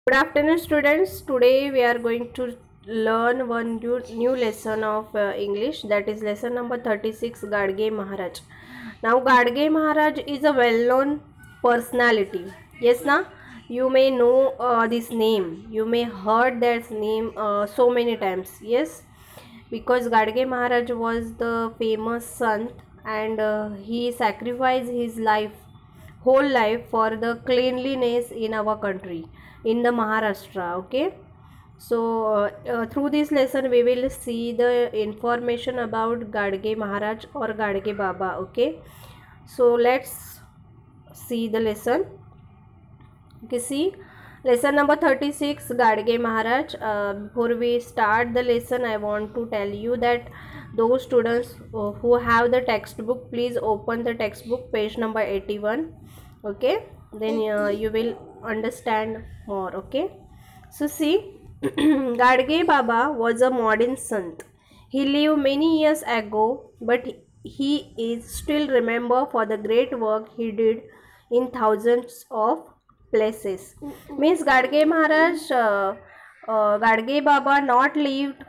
Good afternoon, students. Today we are going to learn one new lesson of English, that is lesson number 36, Gadge Maharaj. Now, Gadge Maharaj is a well-known personality. Yes, na? You may know this name. You may heard that name so many times. Yes, because Gadge Maharaj was the famous sant and he sacrificed his whole life for the cleanliness in our country, in the Maharashtra. Okay, so through this lesson we will see the information about Gadge Maharaj or Gadge Baba. Okay, so let's see the lesson. Okay, see lesson number 36, Gadge Maharaj. Before we start the lesson, I want to tell you that those students who have the textbook, please open the textbook, page number 81. Okay, then you will understand more. Okay, so see, Gadge Baba was a modern sant. He lived many years ago, but he is still remembered for the great work he did in thousands of places. Means Gadge Maharaj, Gadge Baba not lived,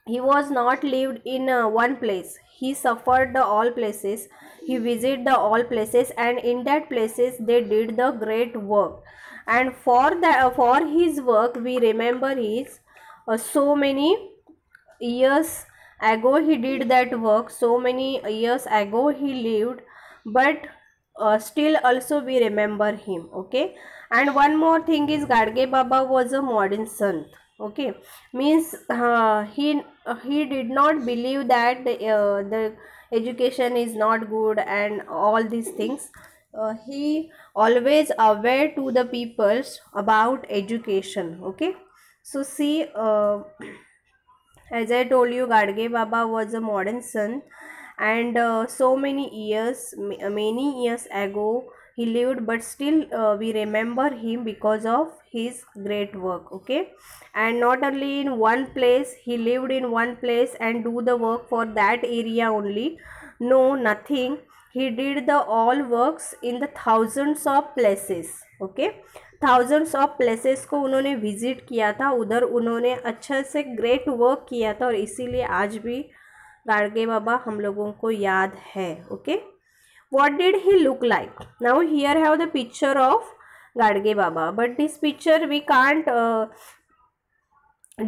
he was not lived in one place. He suffered the all places, he visited the all places, and in that places they did the great work. And for his work we remember his so many years ago he did that work, so many years ago he lived, but still also we remember him. Okay, and one more thing is Gadge Baba was a modern sant. Okay, means he did not believe that the education is not good and all these things. He always aware to the peoples about education. Okay, so see, as I told you, Gadge Baba was a modern sant, and so many years ago he lived, but still we remember him because of his great work. Okay, and not only in one place, he lived in one place and do the work for that area only. No, nothing. He did the all works in the thousands of places. Okay, thousands of places को उन्होंने visit किया था, उधर उन्होंने अच्छे से great work किया था, और इसीलिए आज भी गाडगे बाबा हम लोगों को याद है. Okay, what did he look like? Now here have the picture of Gadge Baba, but this picture we can't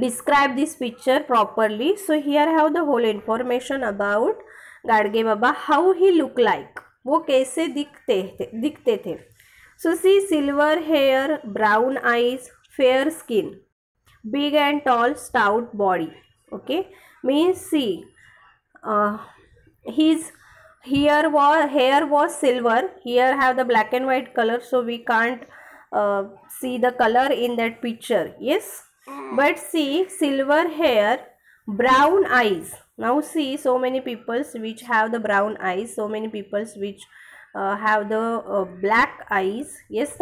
describe this picture properly, so here have the whole information about Gadge Baba, how he look like, वो कैसे दिखते थे. So see, silver hair, brown eyes, fair skin, big and tall, stout body. Okay, means see, his hair was silver. Here have the black and white color, so we can't see the color in that picture. Yes, but see, silver hair, brown eyes. Now see, so many peoples which have the brown eyes, so many peoples which have the black eyes. Yes,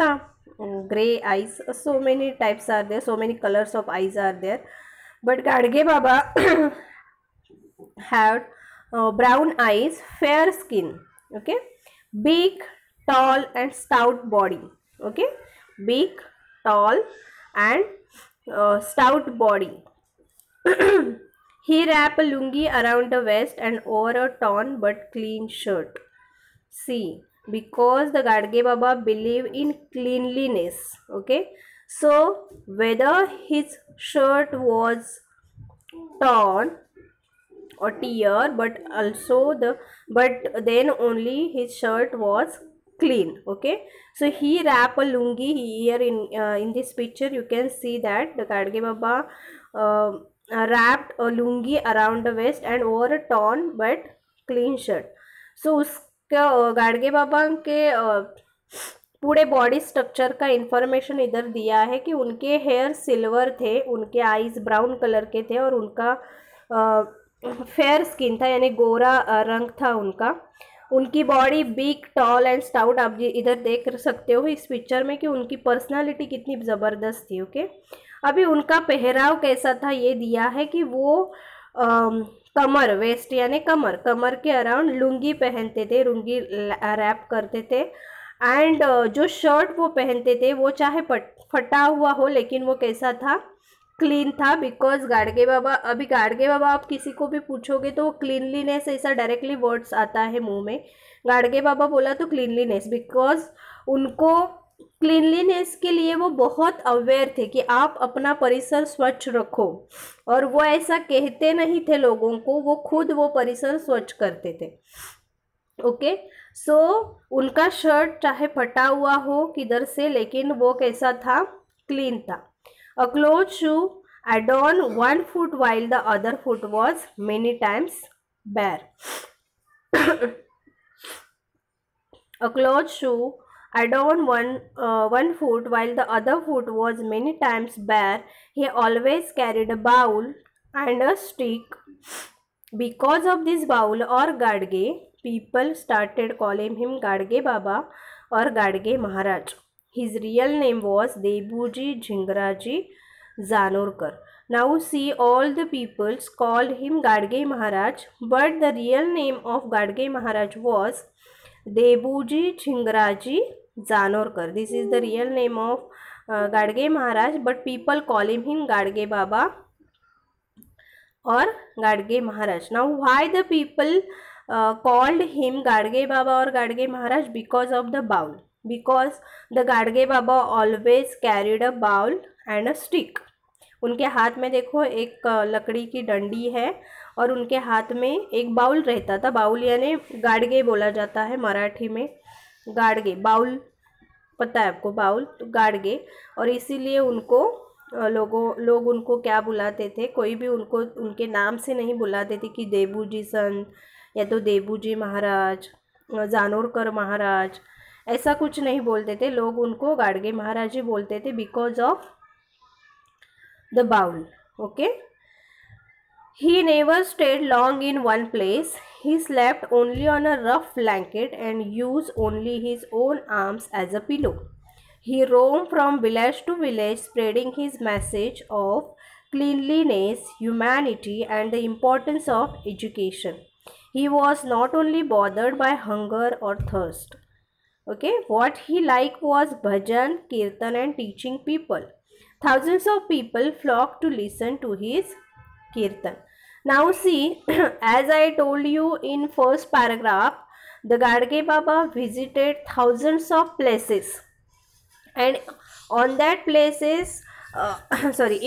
gray eyes. So many types are there, so many colors of eyes are there, but Gadge Baba had brown eyes, fair skin. Okay, big, tall and stout body. Okay, big, tall and stout body. He wrap a lungi around the waist and over a torn but clean shirt. See, because the Gadge Baba believe in cleanliness. Okay, so whether his shirt was torn or tear, but then only his shirt was clean. Okay, so he wrap a lungi. Here in this picture you can see that the Gadge Baba wrapped a lungi around the waist and over a torn but clean shirt. So Gadge Baba के पूरे body structure का information इधर दिया है कि उनके hair silver थे, उनके आईज ब्राउन कलर के थे और उनका फेयर स्किन था, यानी गोरा रंग था उनका. उनकी body big, tall and stout. आप इधर देख सकते हो इस पिक्चर में कि उनकी पर्सनालिटी कितनी ज़बरदस्त थी. ओके, अभी उनका पहराव कैसा था ये दिया है कि वो कमर, वेस्ट यानी कमर के अराउंड लुंगी पहनते थे, लुंगी रैप करते थे, एंड जो शर्ट वो पहनते थे वो चाहे फटा हुआ हो लेकिन वो कैसा था, क्लीन था। बिकॉज गाडगे बाबा, अभी गाडगे बाबा आप किसी को भी पूछोगे तो क्लीनलीनेस ऐसा डायरेक्टली वर्ड्स आता है मुंह में, गाडगे बाबा बोला तो क्लीनलीनेस, बिकॉज उनको क्लीनलीनेस के लिए वो बहुत अवेयर थे कि आप अपना परिसर स्वच्छ रखो, और वो ऐसा कहते नहीं थे लोगों को, वो खुद वो परिसर स्वच्छ करते थे। ओके, सो उनका शर्ट चाहे फटा हुआ हो किधर से, लेकिन वो कैसा था, क्लीन था। A cloth shoe adorn one foot while the other foot was many times bare. A cloth shoe adorned one foot while the other foot was many times bare. He always carried a bowl and a stick. Because of this bowl or Gadge, people started calling him Gadge Baba or Gadge Maharaj. His real name was Debuji Jhingraji Zanorkar. Now see, all the peoples called him Gadge Maharaj, but the real name of Gadge Maharaj was Debuji Jhingraji Zanorkar. This is the real name of Gadge Maharaj, but people call him Gadge Baba or Gadge Maharaj. Now why the people called him Gadge Baba or Gadge Maharaj? Because of the bowl. Because the Gadge Baba always carried a bowl and a stick. उनके हाथ में देखो एक लकड़ी की डंडी है और उनके हाथ में एक बाउल रहता था। बाउल यानी गाड़गे बोला जाता है मराठी में, गाड़गे, बाउल पता है आपको, बाउल तो गाड़गे। और इसीलिए उनको लोग उनको क्या बुलाते थे, कोई भी उनको उनके नाम से नहीं बुलाते थे कि देबूजी संत या तो देबूजी महाराज, जानोरकर महाराज, ऐसा कुछ नहीं बोलते थे। लोग उनको गाड़गे महाराज ही बोलते थे because of the bowl. Okay, he never stayed long in one place. He slept only on a rough blanket and used only his own arms as a pillow. He roamed from village to village, spreading his message of cleanliness, humanity, and the importance of education. He was not only bothered by hunger or thirst. Okay, what he liked was bhajan, kirtan, and teaching people. Thousands of people flocked to listen to his kirtan. Now see, as I told you in first paragraph, the Gadge Baba visited thousands of places, and on that places,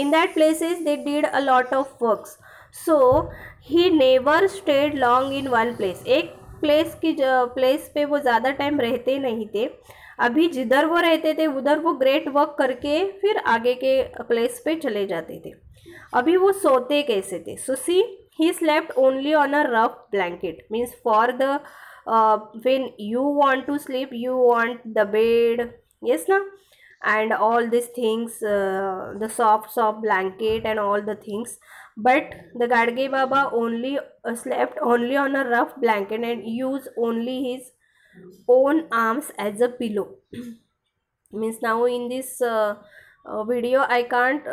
in that places they did a lot of works. So he never stayed long in one place. एक place पे वो ज़्यादा time रहते नहीं थे। अभी जिधर वो रहते थे उधर वो ग्रेट वर्क करके फिर आगे के प्लेस पे चले जाते थे। अभी वो सोते कैसे थे? So see, he slept only on a rough blanket, means for the when you want to sleep you want the bed, yes ना, and all these things, the soft blanket and all the things. But the Gadge Baba only slept only on a rough blanket and used only his own arms as a pillow. Means now in this video I can't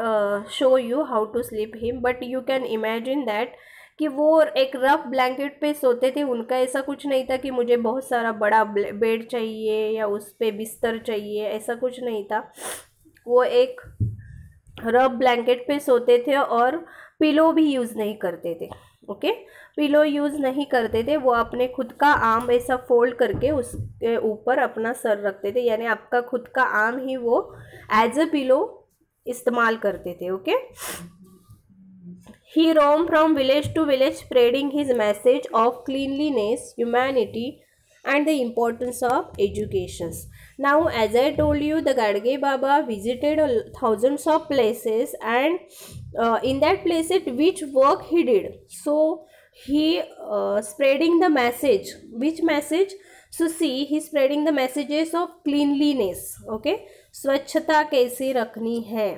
show you how to sleep him, but you can imagine that कि वो एक rough blanket पे सोते थे। उनका ऐसा कुछ नहीं था कि मुझे बहुत सारा बड़ा बेड चाहिए या उस पे बिस्तर चाहिए, ऐसा कुछ नहीं था। वो एक रफ ब्लैंकेट पे सोते थे और पिलो भी यूज़ नहीं करते थे। ओके, पिलो यूज़ नहीं करते थे, वो अपने खुद का आर्म ऐसा फोल्ड करके उसके ऊपर अपना सर रखते थे, यानी आपका खुद का आर्म ही वो एज अ पिलो इस्तेमाल करते थे। Okay, he roamed from village to village, spreading his message of cleanliness, humanity, and the importance of education. Now, as I told you, the Gadge Baba visited thousands of places, and in that places, which work he did? So, he spreading the message. Which message? So, see, he spreading the messages of cleanliness. Okay, स्वच्छता कैसे रखनी है।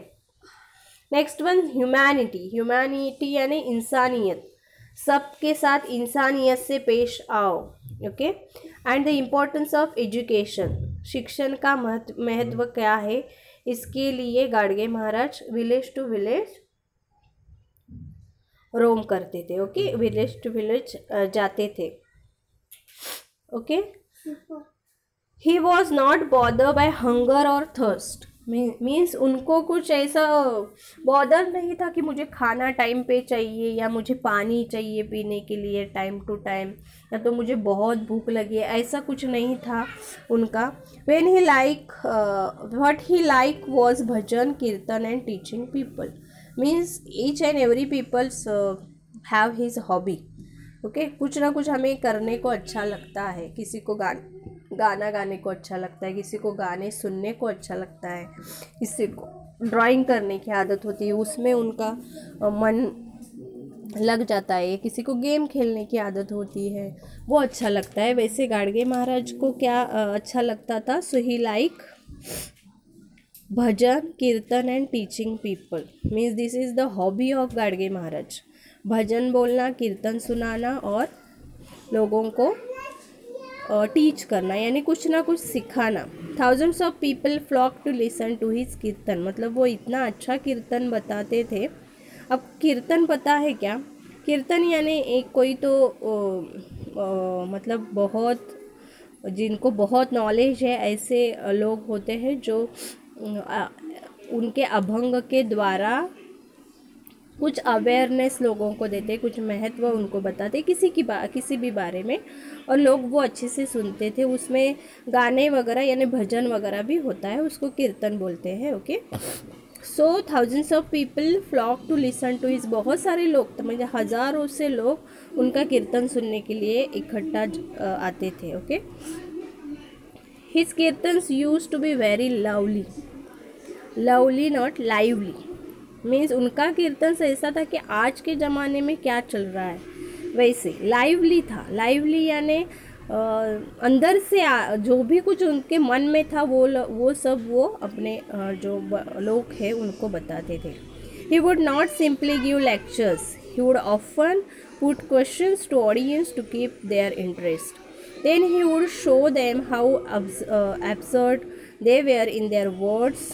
Next one, humanity. Humanity यानी इंसानियत, सबके साथ इंसानियत से पेश आओ। Okay, and the importance of education, शिक्षण का महत्व क्या है, इसके लिए Gadge Maharaj village to village roam करते थे। ओके, विलेज टू विलेज जाते थे। Okay, he was not bother by hunger और थर्स्ट, मीन्स उनको कुछ ऐसा बॉदर नहीं था कि मुझे खाना टाइम पे चाहिए या मुझे पानी चाहिए पीने के लिए टाइम टू टाइम, या तो मुझे बहुत भूख लगी है, ऐसा कुछ नहीं था उनका. When he like what he like was bhajan kirtan and teaching people, means each and every peoples have his hobby. Okay, कुछ ना कुछ हमें करने को अच्छा लगता है. किसी को गाना गाने को अच्छा लगता है, किसी को गाने सुनने को अच्छा लगता है, किसी को ड्राइंग करने की आदत होती है, उसमें उनका मन लग जाता है, किसी को गेम खेलने की आदत होती है, वो अच्छा लगता है. वैसे गाडगे महाराज को क्या अच्छा लगता था? सो ही like bhajan kirtan and teaching people, means this is the hobby of Gadge Maharaj. भजन बोलना, कीर्तन सुनाना और लोगों को टीच करना, यानी कुछ ना कुछ सिखाना. Thousands of people flock to listen to his kirtan, मतलब वो इतना अच्छा कीर्तन बताते थे. अब कीर्तन पता है क्या? कीर्तन यानी एक कोई तो मतलब बहुत, जिनको बहुत नॉलेज है, ऐसे लोग होते हैं जो उनके अभंग के द्वारा कुछ अवेयरनेस लोगों को देते, कुछ महत्व उनको बताते किसी भी बारे में, और लोग वो अच्छे से सुनते थे. उसमें गाने वगैरह यानी भजन वगैरह भी होता है, उसको कीर्तन बोलते हैं. Okay, so thousands of people flock to listen to his, बहुत सारे लोग, तो मतलब हज़ारों से लोग उनका कीर्तन सुनने के लिए इकट्ठा आते थे. Okay, his kirtans use to be very lovely, lovely not lively, means उनका कीर्तन ऐसा था कि आज के ज़माने में क्या चल रहा है वैसे लाइवली था. लाइवली यानी अंदर से जो भी कुछ उनके मन में था वो सब वो अपने जो लोग हैं उनको बताते थे. He would not simply give lectures, he would often put questions to audience to keep their interest. Then he would show them how absurd they were in their words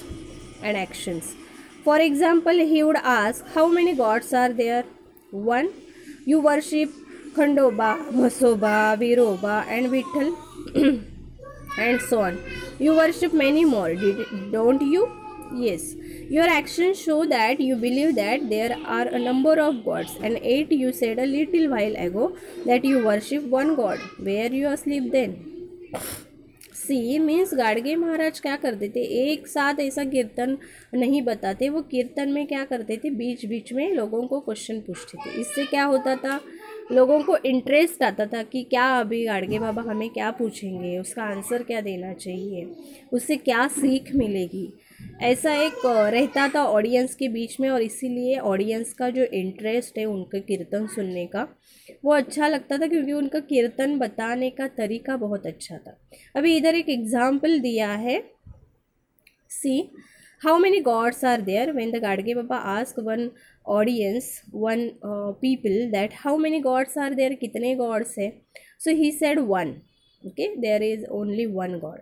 and actions. For example, he would ask, how many gods are there? 1. You worship Khandoba, Masoba, Viroba and Vitthal and so on. You worship many more, don't you? Yes. Your actions show that you believe that there are a number of gods. And 8. You said a little while ago that you worship one god. Were you asleep then? See means Gadge Maharaj क्या करते थे, एक साथ ऐसा कीर्तन नहीं बताते. वो कीर्तन में क्या करते थे, बीच बीच में लोगों को क्वेश्चन पूछते थे. इससे क्या होता था, लोगों को इंटरेस्ट आता था कि क्या अभी गाडगे बाबा हमें क्या पूछेंगे, उसका आंसर क्या देना चाहिए, उससे क्या सीख मिलेगी. ऐसा एक रहता था ऑडियंस के बीच में, और इसीलिए ऑडियंस का जो इंटरेस्ट है उनके कीर्तन सुनने का वो अच्छा लगता था, क्योंकि उनका कीर्तन बताने का तरीका बहुत अच्छा था. अभी इधर एक एग्जाम्पल दिया है. See how many gods are there. When the Gadge Baba ask one audience, one people that how many gods are there, कितने गॉड्स है. So he said 1. Okay, there is only 1 god.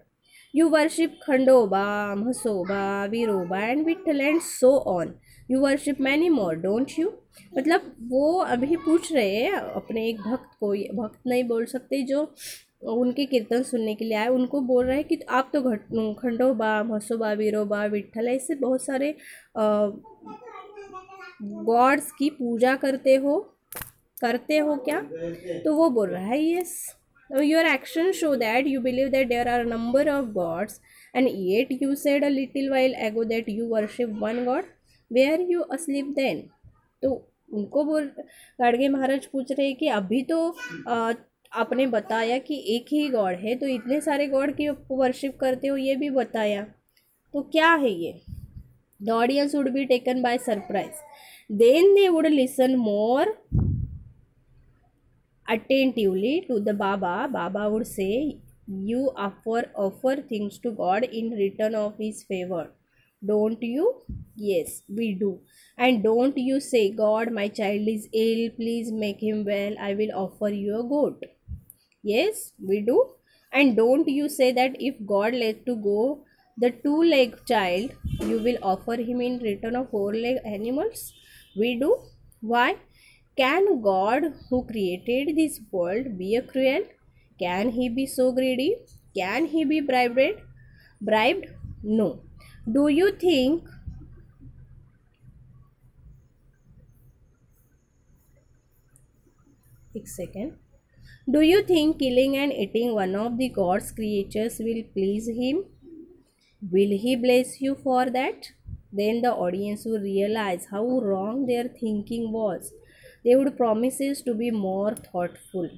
You worship Khandoba, Masoba, Viroba and Vitthal and so on. You worship many more, don't you? मतलब वो अभी पूछ रहे हैं अपने एक भक्त को, भक्त नहीं बोल सकते, जो उनके कीर्तन सुनने के लिए आए, उनको बोल रहे हैं कि आप तो खंडोबा, मसोबा, वीरोबा, विट्ठल ऐसे बहुत सारे गॉड्स की पूजा करते हो क्या? तो वो बोल रहा है yes. Now your actions show that you believe that there are a number of gods, and yet you said a little while ago that you worship one god. Were you asleep then? तो उनको गाडगे महाराज पूछ रहे हैं कि अभी तो आपने बताया कि एक ही गॉड है, तो इतने सारे गॉड की वर्शिप करते हो ये भी बताया, तो क्या है ये? The audience would be taken by surprise. Then they would listen more attentively to the Baba. Baba would say, you offer things to God in return of his favor, don't you? Yes, we do. And don't you say, God, my child is ill, please make him well, I will offer you a goat. Yes, we do. And don't you say that if God let to go the 2-leg child, you will offer him in return of 4-leg animals? We do. Why? Can God, who created this world, be a cruel? Can he be so greedy? Can he be bribed? No. Do you think एक second. Do you think killing and eating one of the God's creatures will please him? Will he bless you for that? Then the audience would realize how wrong their thinking was. They would promise to be more thoughtful.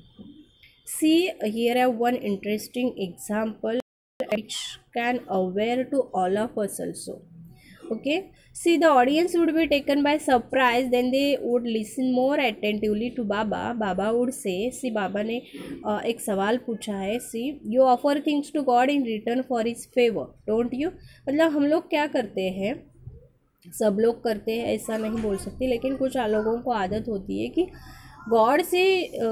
See, here I have one interesting example which can aware to all of us also. Okay, see, the audience would be taken by surprise. Then they would listen more attentively to Baba. Baba would say, see, Baba ने एक सवाल पूछा है. See, you offer things to God in return for His favor, don't you? मतलब हम लोग क्या करते हैं, सब लोग करते हैं ऐसा नहीं बोल सकती, लेकिन कुछ लोगों को आदत होती है कि गॉड से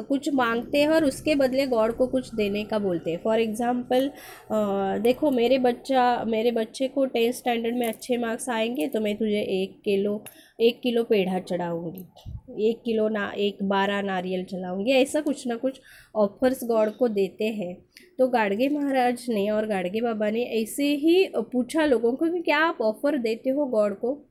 कुछ मांगते हैं और उसके बदले गॉड को कुछ देने का बोलते हैं. फॉर एग्ज़ाम्पल देखो, मेरे बच्चे को 10th स्टैंडर्ड में अच्छे मार्क्स आएंगे तो मैं तुझे 1 किलो पेढ़ा चढ़ाऊँगी, 12 नारियल चढ़ाऊँगी. ऐसा कुछ ना कुछ ऑफर्स गॉड को देते हैं. तो गाडगे महाराज ने और गाडगे बाबा ने ऐसे ही पूछा लोगों को कि क्या आप ऑफ़र देते हो गॉड को.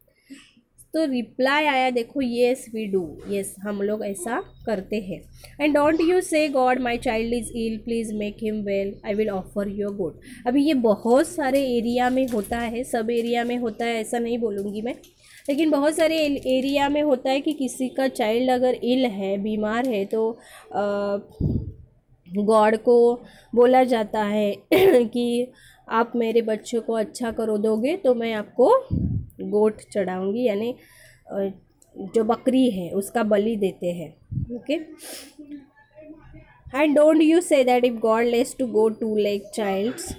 तो रिप्लाई आया, देखो, येस वी डू, येस हम लोग ऐसा करते हैं. And don't you say God my child is ill, please make him well, I will offer your good. अभी ये बहुत सारे एरिया में होता है, सब एरिया में होता है ऐसा नहीं बोलूँगी मैं, लेकिन बहुत सारे एरिया में होता है कि किसी का चाइल्ड अगर इल है, बीमार है, तो गॉड को बोला जाता है कि आप मेरे बच्चे को अच्छा करो दोगे तो मैं आपको गोट चढ़ाऊँगी, यानी जो बकरी है उसका बलि देते हैं. Okay, and don't you say that if God lets to go 2-leg childs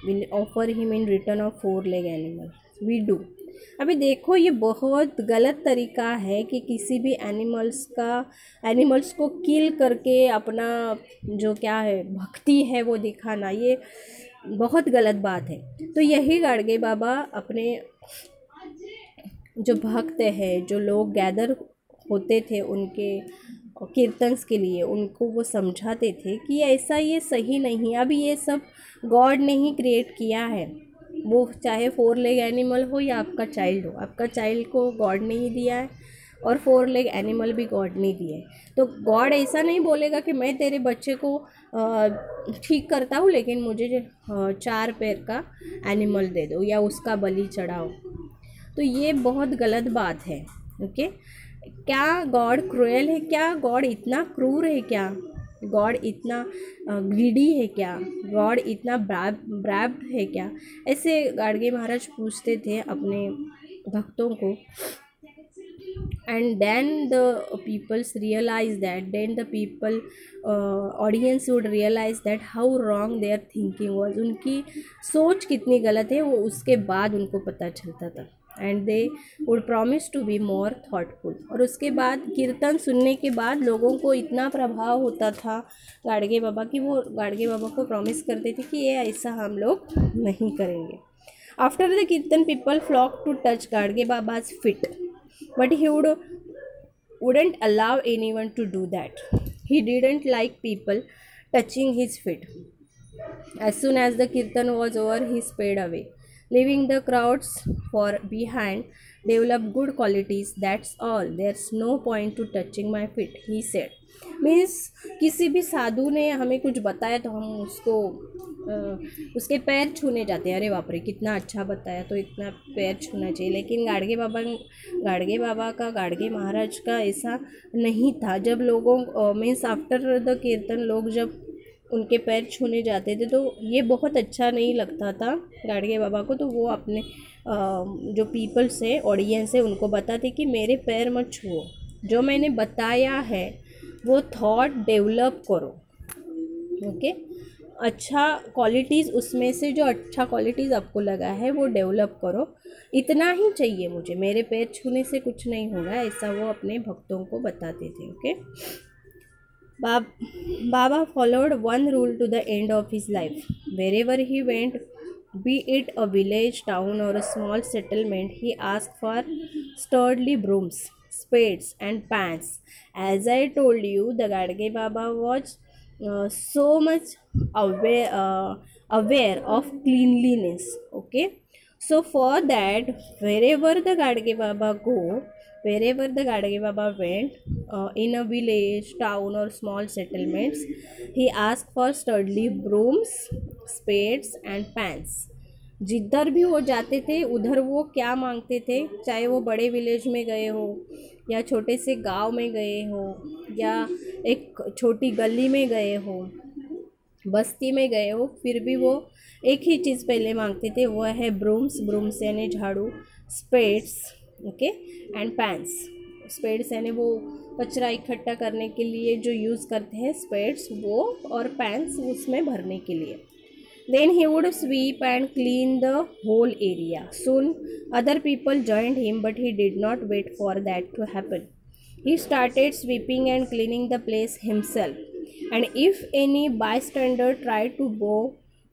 will offer him in return of 4-leg animal, we do. अभी देखो, ये बहुत गलत तरीका है कि किसी भी एनिमल्स को किल करके अपना जो क्या है भक्ति है वो दिखाना, ये बहुत गलत बात है. तो यही गाडगे बाबा अपने जो भक्त है, जो लोग गैदर होते थे उनके कीर्तन्स के लिए, उनको वो समझाते थे कि ऐसा ये सही नहीं. अभी ये सब गॉड ने ही क्रिएट किया है, वो चाहे 4-leg एनिमल हो या आपका चाइल्ड हो, आपका चाइल्ड को गॉड ने ही दिया है और 4-leg एनिमल भी गॉड ने दिए. तो गॉड ऐसा नहीं बोलेगा कि मैं तेरे बच्चे को ठीक करता हूँ लेकिन मुझे 4 पैर का एनिमल दे दो या उसका बलि चढ़ाओ. तो ये बहुत गलत बात है. ओके, क्या गॉड क्रूएल है? क्या गॉड इतना क्रूर है? क्या गॉड इतना ग्रीडी है? क्या गॉड इतना ब्रैब्ड है? क्या ऐसे गाडगे महाराज पूछते थे अपने भक्तों को. And then the peoples realize that, then the people audience would realize that how wrong their thinking was. उनकी सोच कितनी गलत है वो उसके बाद उनको पता चलता था. And they would promise to be more thoughtful. और उसके बाद कीर्तन सुनने के बाद लोगों को इतना प्रभाव होता था गाडगे बाबा की, वो गाडगे बाबा को प्रॉमिस करते थे कि ये ऐसा हम लोग नहीं करेंगे. After the kirtan people flock to touch Gadge Baba's feet, but he wouldn't allow anyone to do that. He didn't like people touching his feet. As soon as the kirtan was over, he sped away, leaving the crowds for behind. Develop good qualities, that's all. There's no point to touching my feet, he said. Means किसी भी साधु ने हमें कुछ बताया तो हम उसके पैर छूने जाते हैं. अरे बाप रे, कितना अच्छा बताया, तो इतना पैर छूना चाहिए. लेकिन गाडगे बाबा का, गाडगे महाराज का ऐसा नहीं था. जब लोगों मीन्स आफ्टर द कीर्तन लोग जब उनके पैर छूने जाते थे तो ये बहुत अच्छा नहीं लगता था गाडगे बाबा को. तो वो अपने जो पीपल्स है, ऑडियंस है, उनको बताते कि मेरे पैर मत छुओ, जो मैंने बताया है वो थॉट डेवलप करो. ओके, अच्छा क्वालिटीज़, उसमें से जो अच्छा क्वालिटीज़ आपको लगा है वो डेवलप करो. इतना ही चाहिए मुझे, मेरे पैर छूने से कुछ नहीं होगा, ऐसा वो अपने भक्तों को बताते थे. Okay, Baba followed one rule to the end of his life. Wherever he went, be it a village, town or a small settlement, he asked for sturdy brooms, spades and pans. As I told you, the Gadge Baba was so much aware of cleanliness. Okay, so for that, wherever the Gadge Baba went, in a village, town, or small settlements, he asked for sturdy brooms, spades, and pans. जिधर भी वो जाते थे उधर वो क्या मांगते थे, चाहे वो बड़े विलेज में गए हो या छोटे से गांव में गए हो या एक छोटी गली में गए हो, बस्ती में गए हो, फिर भी वो एक ही चीज़ पहले मांगते थे, वो है ब्रूम्स यानी झाड़ू, स्पेड्स, ओके, एंड पैंस। स्पेड्स यानी वो कचरा इकट्ठा करने के लिए जो यूज़ करते हैं स्पेड्स वो, और पैंस उसमें भरने के लिए। Then he would sweep and clean the whole area. Soon other people joined him, but he did not wait for that to happen. He started sweeping and cleaning the place himself. And if any bystander tried to bow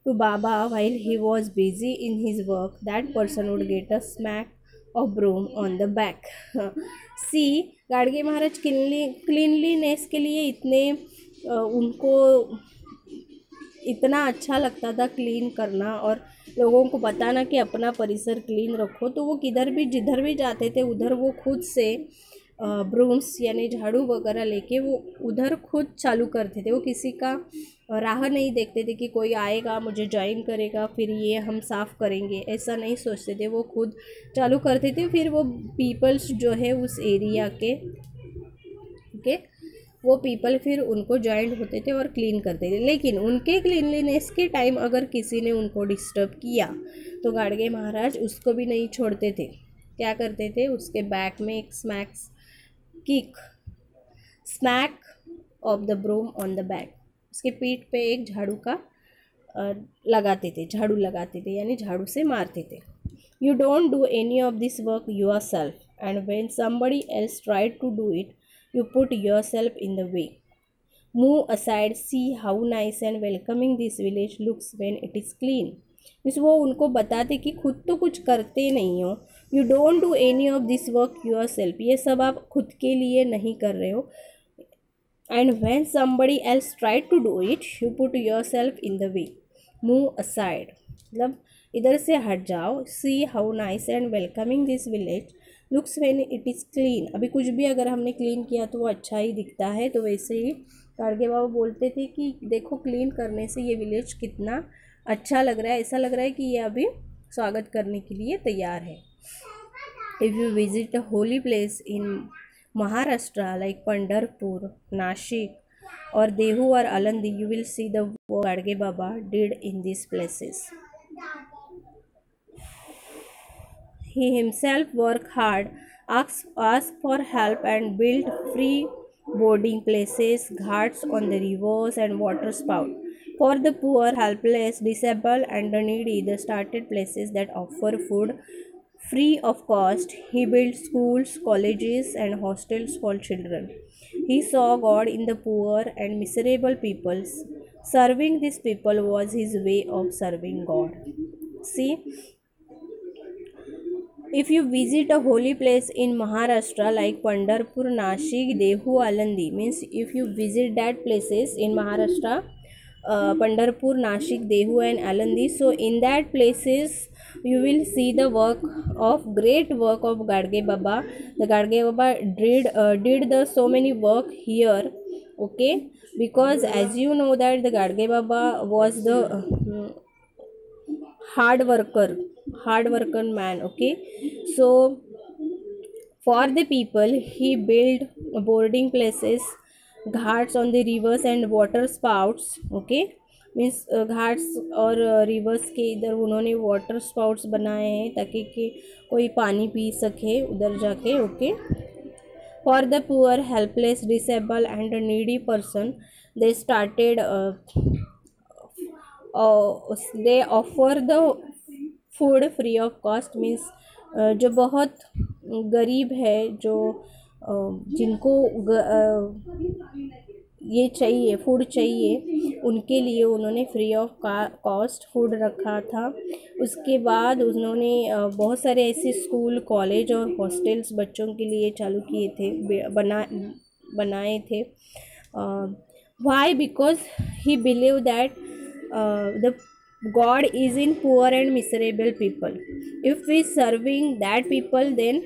to Baba while he was busy in his work, that person would get a smack of broom on the back. See, Gadge Maharaj cleanliness के लिए इतने उनको इतना अच्छा लगता था clean करना और लोगों को बताना कि अपना परिसर क्लीन रखो, तो वो किधर भी जिधर भी जाते थे उधर वो खुद से ब्रूम्स यानी झाड़ू वगैरह लेके वो उधर खुद चालू करते थे। वो किसी का राह नहीं देखते थे कि कोई आएगा मुझे ज्वाइन करेगा फिर ये हम साफ़ करेंगे, ऐसा नहीं सोचते थे, वो खुद चालू करते थे। फिर वो पीपल्स जो है उस एरिया के वो पीपल फिर उनको ज्वाइंट होते थे और क्लीन करते थे। लेकिन उनके क्लीनलीनेस के टाइम अगर किसी ने उनको डिस्टर्ब किया तो गाडगे महाराज उसको भी नहीं छोड़ते थे। क्या करते थे, उसके बैक में एक smack of the broom on the back, उसके पीठ पे एक झाड़ू लगाते थे यानी झाड़ू से मारते थे। You don't do any of this work yourself and when somebody else tried to do it you put yourself in the way. Move aside, see how nice and welcoming this village looks when it is clean. इस वो उनको बताते कि खुद तो कुछ करते नहीं हो, you don't do any of this work yourself, ये सब आप खुद के लिए नहीं कर रहे हो, and when somebody else tried to do it, you put yourself in the way. Move aside, मतलब इधर से हट जाओ। See how nice and welcoming this village looks when it is clean, अभी कुछ भी अगर हमने क्लीन किया तो वो अच्छा ही दिखता है। तो वैसे ही गाडगे बाबा बोलते थे कि देखो क्लीन करने से ये विलेज कितना अच्छा लग रहा है, ऐसा लग रहा है कि ये अभी स्वागत करने के लिए तैयार है। If you visit a holy place in Maharashtra like Pandharpur, Nashik और देहू और Alandi, you will see the work Gadge Baba did in this places. He himself worked hard, asked for help and built free boarding places, ghats on the rivers and water spout. For the poor, helpless, disabled and the needy, they started places that offer food free of cost. He built schools, colleges and hostels for children. He saw God in the poor and miserable peoples. Serving these people was his way of serving God. See, if you visit a holy place in Maharashtra like Pandharpur, Nashik, Dehu, Alandi, means if you visit that places in Maharashtra, Pandharpur, Nashik, Dehu and Alandi, so in that places you will see the great work of Gadge Baba. The Gadge Baba did the so many work here, okay, because as you know that the Gadge Baba was the hard worker man, okay. So for the people he built boarding places, ghats on the rivers and water spouts, okay, means Ghats और reverse के इधर उन्होंने water sprouts बनाए हैं ताकि कि कोई पानी पी सके उधर जाके, okay. For the poor, helpless, disable and needy person they started they offer the food free of cost, means जो बहुत गरीब है, जो जिनको ये चाहिए, फूड चाहिए, उनके लिए उन्होंने फ्री ऑफ कॉस्ट फूड रखा था। उसके बाद उन्होंने बहुत सारे ऐसे स्कूल, कॉलेज और हॉस्टल्स बच्चों के लिए चालू किए थे, बनाए थे। Why? Because he believe that God is in poor and miserable people. If we serving that people, then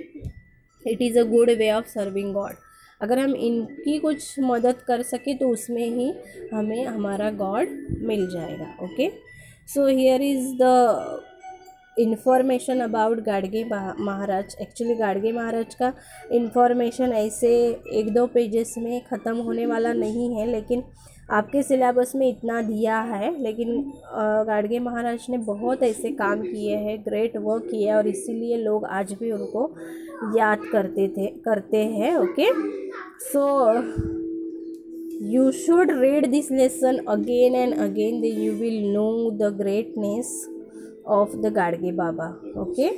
it is a good way of serving God. अगर हम इनकी कुछ मदद कर सके तो उसमें ही हमें हमारा गॉड मिल जाएगा. Okay, so here is the information about Gadge Maharaj. Actually Gadge Maharaj का इंफॉर्मेशन ऐसे 1-2 पेजेस में ख़त्म होने वाला नहीं है, लेकिन आपके सिलेबस में इतना दिया है. लेकिन गाडगे महाराज ने बहुत ऐसे काम किए हैं, ग्रेट वर्क किया है, और इसीलिए लोग आज भी उनको याद करते हैं. Okay, so you should read this lesson again and again, then you will know the greatness of the Gadge Baba. Okay.